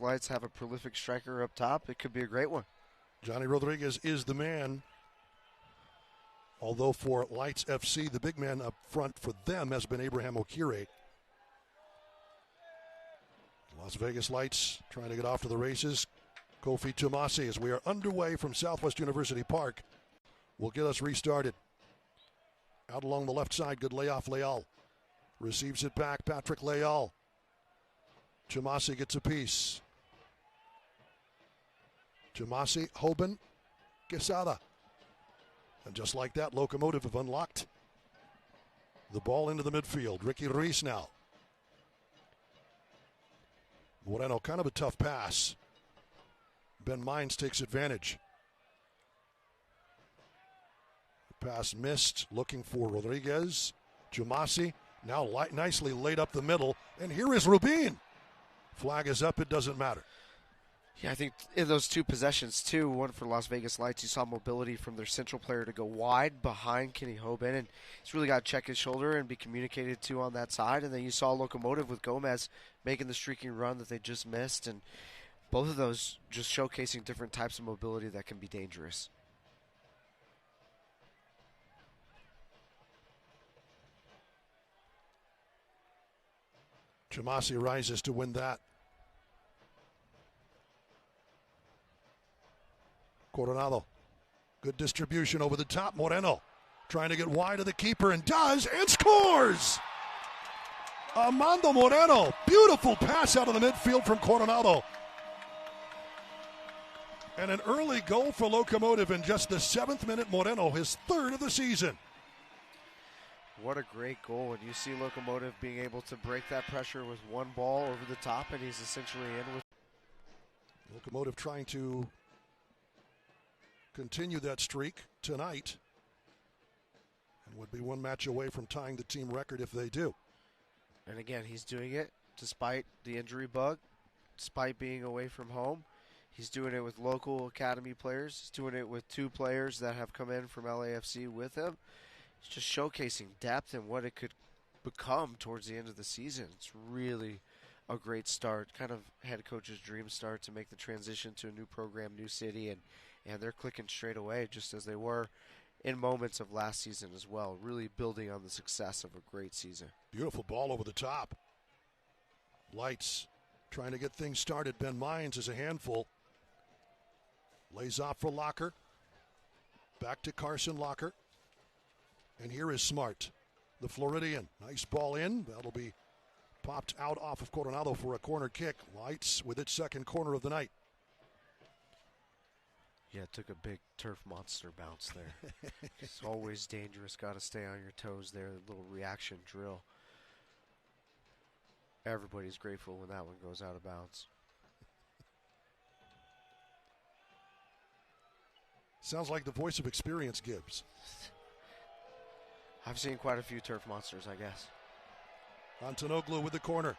Lights have a prolific striker up top. It could be a great one. Johnny Rodriguez is the man. Although for Lights FC, the big man up front for them has been Abraham Okire. Las Vegas Lights trying to get off to the races. Kofi Tomasi, as we are underway from Southwest University Park, will get us restarted. Out along the left side, good layoff. Leal receives it back. Patrick Leal. Tomasi gets a piece. Tomasi, Hoban, Quesada. And just like that, Locomotive have unlocked the ball into the midfield. Ricky Reese now. Moreno, kind of a tough pass. Ben Mines takes advantage. The pass missed, looking for Rodriguez. Tomasi now nicely laid up the middle. And here is Rubin. Flag is up, it doesn't matter. Yeah, I think in those two possessions, too, one for Las Vegas Lights, you saw mobility from their central player to go wide behind Kenny Hoban, and he's really got to check his shoulder and be communicated to on that side. And then you saw Locomotive with Gomez making the streaking run that they just missed, and both of those just showcasing different types of mobility that can be dangerous. Tomasi rises to win that. Coronado, good distribution over the top. Moreno trying to get wide of the keeper and does, and scores! Armando Moreno, beautiful pass out of the midfield from Coronado. And an early goal for Locomotive in just the 7th minute. Moreno, his 3rd of the season. What a great goal, and you see Locomotive being able to break that pressure with one ball over the top, and he's essentially in with. Locomotive trying to continue that streak tonight, and would be one match away from tying the team record if they do. And again, he's doing it despite the injury bug, despite being away from home. He's doing it with local academy players. He's doing it with 2 players that have come in from LAFC with him. It's just showcasing depth and what it could become towards the end of the season. It's really a great start, kind of head coach's dream start to make the transition to a new program, new city, and they're clicking straight away just as they were in moments of last season as well, really building on the success of a great season. Beautiful ball over the top. Lights trying to get things started. Ben Mines is a handful. Lays off for Locker. Back to Carson Locker. And here is Smart, the Floridian. Nice ball in. That'll be popped out off of Coronado for a corner kick. Lights with its 2nd corner of the night. Yeah, it took a big turf monster bounce there. It's always dangerous. Got to stay on your toes there. A little reaction drill. Everybody's grateful when that one goes out of bounds. Sounds like the voice of experience, Gibbs. I've seen quite a few turf monsters, I guess. Antonoglu with the corner.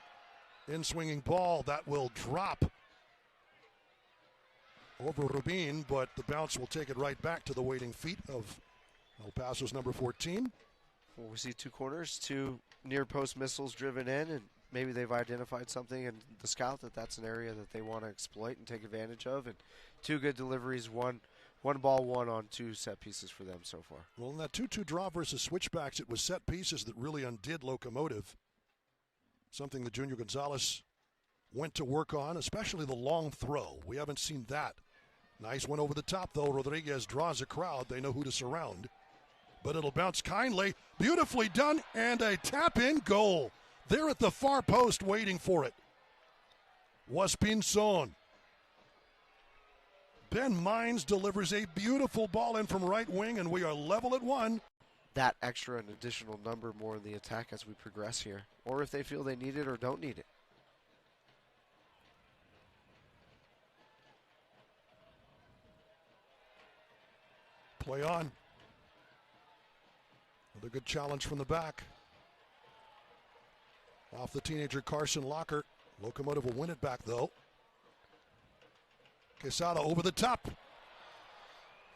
In swinging ball, that will drop over Rubin, but the bounce will take it right back to the waiting feet of El Paso's number 14. Well, we see 2 corners, 2 near post missiles driven in, and maybe they've identified something in the scout that's an area that they want to exploit and take advantage of. And 2 good deliveries, one ball, 1 on 2 set pieces for them so far. Well, in that 2-2 draw versus switchbacks, it was set pieces that really undid Locomotive. Something that Junior Gonzalez went to work on, especially the long throw. We haven't seen that. Nice one over the top, though. Rodriguez draws a crowd. They know who to surround. But it'll bounce kindly. Beautifully done, and a tap-in goal. They're at the far post waiting for it. Was Pinson. Ben Mines delivers a beautiful ball in from right wing, and we are level at 1. That extra and additional number more in the attack as we progress here, or if they feel they need it or don't need it. Play on. Another good challenge from the back. Off the teenager Carson Locker. Locomotive will win it back, though. Quesada over the top.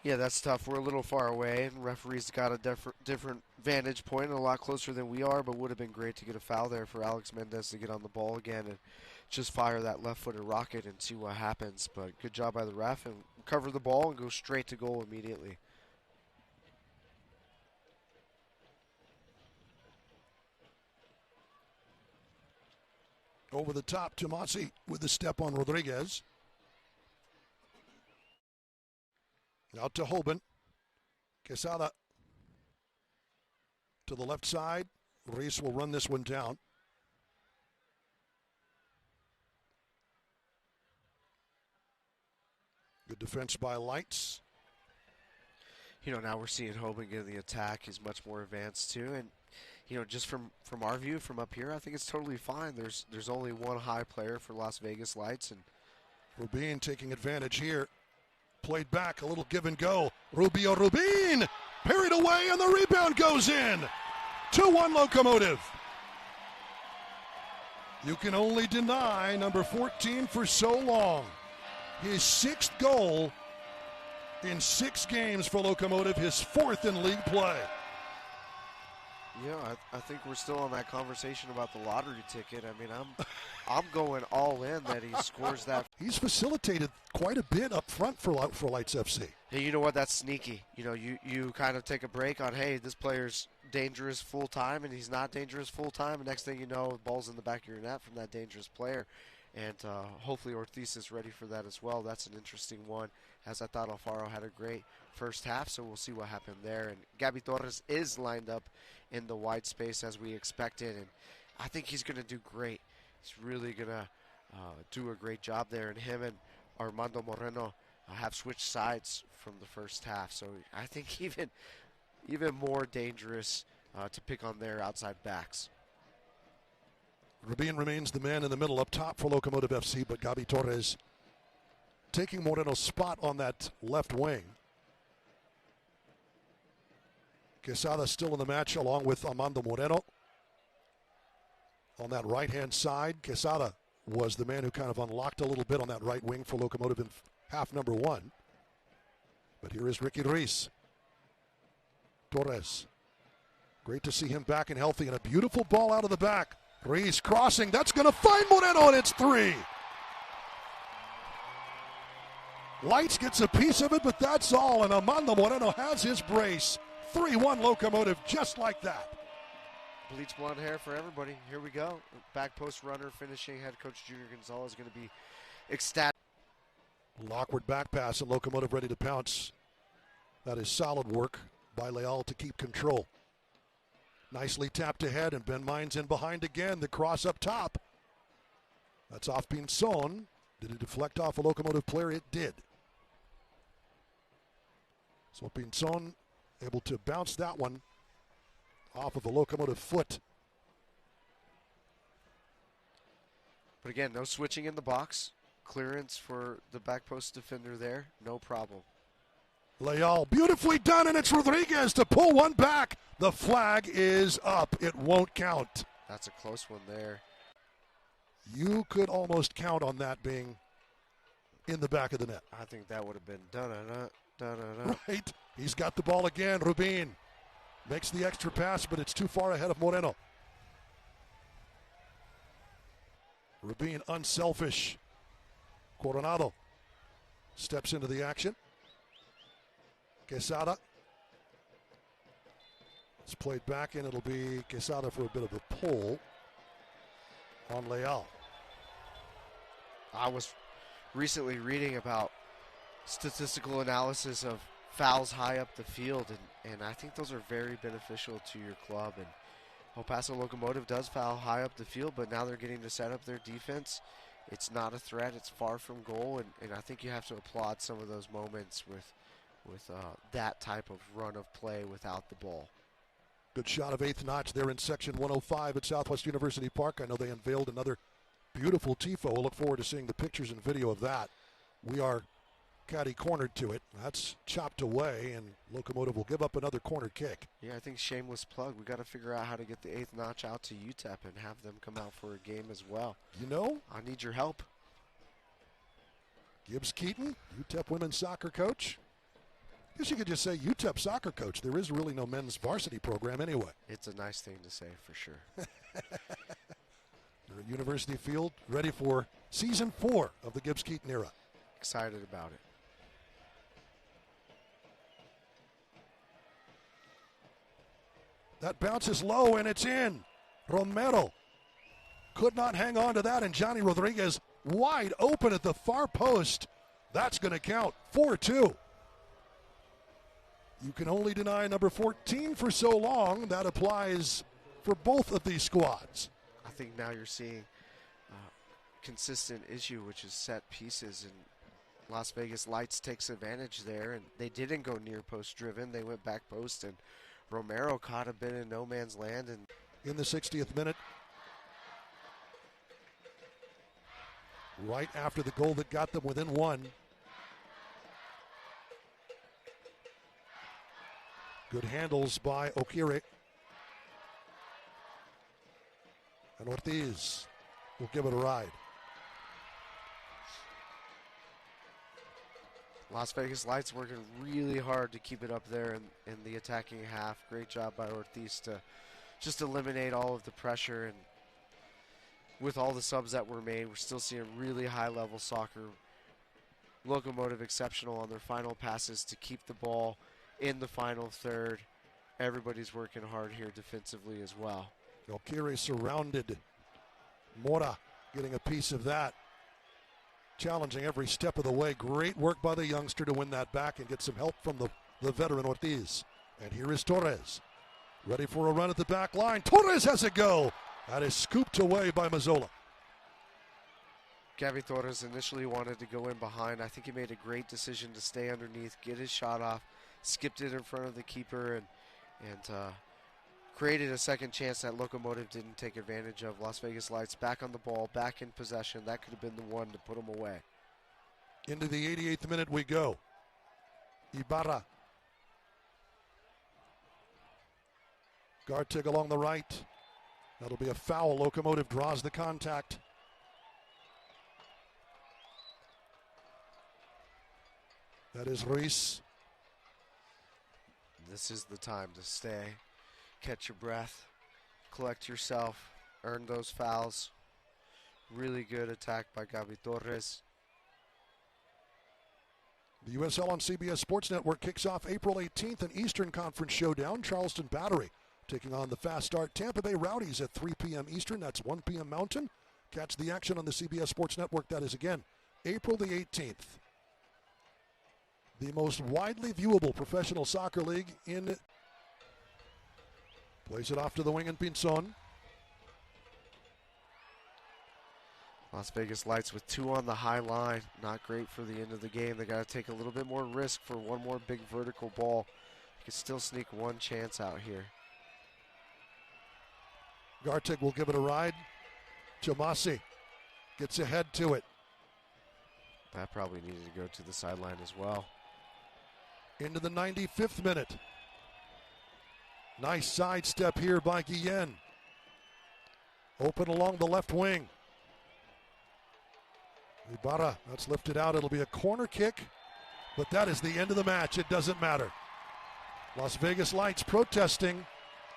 Yeah, that's tough. We're a little far away, and referee's got a different vantage point, and a lot closer than we are. But would have been great to get a foul there for Alex Mendez to get on the ball again and just fire that left-footed rocket and see what happens. But good job by the ref and cover the ball and go straight to goal immediately. Over the top, Tomasi with the step on Rodriguez. Out to Hoban. Quesada to the left side. Reese will run this one down. Good defense by Lights. You know, now we're seeing Hoban get the attack. He's much more advanced too, and you know, just from our view from up here, I think it's totally fine. There's only one high player for Las Vegas Lights, and Rubin taking advantage here. Played back, a little give and go. Rubio Rubin parried away, and the rebound goes in. 2-1 Locomotive. You can only deny number 14 for so long. His 6th goal in 6 games for Locomotive, his 4th in league play. yeah, I think we're still on that conversation about the lottery ticket. I mean, I'm going all in that he scores that. He's facilitated quite a bit up front for Lights FC. Hey, you know what? That's sneaky. You know, you kind of take a break on, hey, this player's dangerous full time, and he's not dangerous full time. And next thing you know, the ball's in the back of your net from that dangerous player. And hopefully Ortiz is ready for that as well. That's an interesting one, as I thought Alfaro had a great first half, so we'll see what happened there. And Gabby Torres is lined up in the wide space as we expected, and I think he's going to do great. He's really going to do a great job there, and him and Armando Moreno have switched sides from the first half, so I think even more dangerous to pick on their outside backs. Rubin remains the man in the middle up top for Locomotive FC, but Gabi Torres taking Moreno's spot on that left wing. Quesada still in the match along with Armando Moreno. On that right-hand side, Quesada was the man who kind of unlocked a little bit on that right wing for Locomotive in half number 1. But here is Ricky Reis. Torres. Great to see him back and healthy, and a beautiful ball out of the back. Reis crossing, that's going to find Moreno, and it's 3. Lights gets a piece of it, but that's all, and Armando Moreno has his brace. 3-1 Locomotive, just like that. Bleach blonde hair for everybody. Here we go. Back post runner finishing. Head coach Junior Gonzalez going to be ecstatic. Awkward back pass, and Locomotive ready to pounce. That is solid work by Leal to keep control. Nicely tapped ahead, and Ben Mines in behind again. The cross up top. That's off Pinzon. Did it deflect off a Locomotive player? It did. So Pinzon able to bounce that one off of a Locomotive foot. But again, no switching in the box. Clearance for the back post defender there. No problem. Leal beautifully done, and it's Rodriguez to pull one back. The flag is up. It won't count. That's a close one there. You could almost count on that being in the back of the net. I think that would have been da-da-da. Right. He's got the ball again. Rubin makes the extra pass, but it's too far ahead of Moreno. Rubin unselfish. Coronado steps into the action. Quesada. It's played back, and it'll be Quesada for a bit of a pull on Leal. I was recently reading about statistical analysis of fouls high up the field, and I think those are very beneficial to your club. And El Paso Locomotive does foul high up the field, but now they're getting to set up their defense. It's not a threat. It's far from goal, and I think you have to applaud some of those moments with that type of run of play without the ball. Good shot of eighth notch there in section 105 at Southwest University Park. I know they unveiled another beautiful TIFO. We'll look forward to seeing the pictures and video of that. We are caddy cornered to it. That's chopped away, and Locomotive will give up another corner kick. Yeah, I think shameless plug. We got to figure out how to get the eighth notch out to UTEP and have them come out for a game as well. You know, I need your help. Gibbs Keaton, UTEP women's soccer coach. guess you could just say UTEP soccer coach. There is really no men's varsity program anyway. It's a nice thing to say for sure. They're at University Field, ready for season 4 of the Gibbs-Keaton era. Excited about it. That bounces low and it's in. Romero could not hang on to that, and Johnny Rodriguez wide open at the far post. That's going to count. 4-2. You can only deny number 14 for so long. That applies for both of these squads. I think now you're seeing a consistent issue, which is set pieces, and Las Vegas Lights takes advantage there, and they didn't go near post driven. They went back post, and Romero caught a bit in no man's land. And in the 60th minute, right after the goal that got them within one. Good handles by Okire. And Ortiz will give it a ride. Las Vegas Lights working really hard to keep it up there in the attacking half. Great job by Ortiz to just eliminate all of the pressure. And with all the subs that were made, we're still seeing really high-level soccer. Locomotive exceptional on their final passes to keep the ball in the final third. Everybody's working hard here defensively as well. Okire surrounded. Mora getting a piece of that. Challenging every step of the way. Great work by the youngster to win that back and get some help from the veteran Ortiz. And here is Torres. Ready for a run at the back line. Torres has a go. That is scooped away by Mazzola. Gabby Torres initially wanted to go in behind. I think he made a great decision to stay underneath, get his shot off, skipped it in front of the keeper, and created a second chance that Locomotive didn't take advantage of. Las Vegas Lights back on the ball, back in possession. That could have been the one to put them away. Into the 88th minute we go. Ibarra. Gartig along the right. That'll be a foul. Locomotive draws the contact. That is Ruiz. This is the time to stay, catch your breath, collect yourself, earn those fouls. Really good attack by Gabi Torres. The USL on CBS Sports Network kicks off April 18th, an Eastern Conference showdown. Charleston Battery taking on the fast start Tampa Bay Rowdies at 3 p.m. Eastern. That's 1 p.m. Mountain. Catch the action on the CBS Sports Network. That is, again, April the 18th. The most widely viewable professional soccer league in. Plays it off to the wing in Pinzon. Las Vegas Lights with 2 on the high line. Not great for the end of the game. They got to take a little bit more risk for one more big vertical ball. You can still sneak one chance out here. Gartig will give it a ride. Chamasi gets ahead to it. That probably needed to go to the sideline as well. Into the 95th minute. Nice sidestep here by Guillen. Open along the left wing. Ibarra, that's lifted out. It'll be a corner kick, but that is the end of the match. It doesn't matter. Las Vegas Lights protesting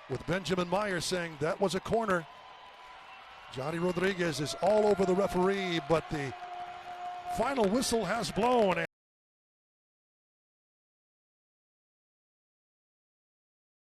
with Benjamin Meyer saying that was a corner. Johnny Rodriguez is all over the referee, but the final whistle has blown.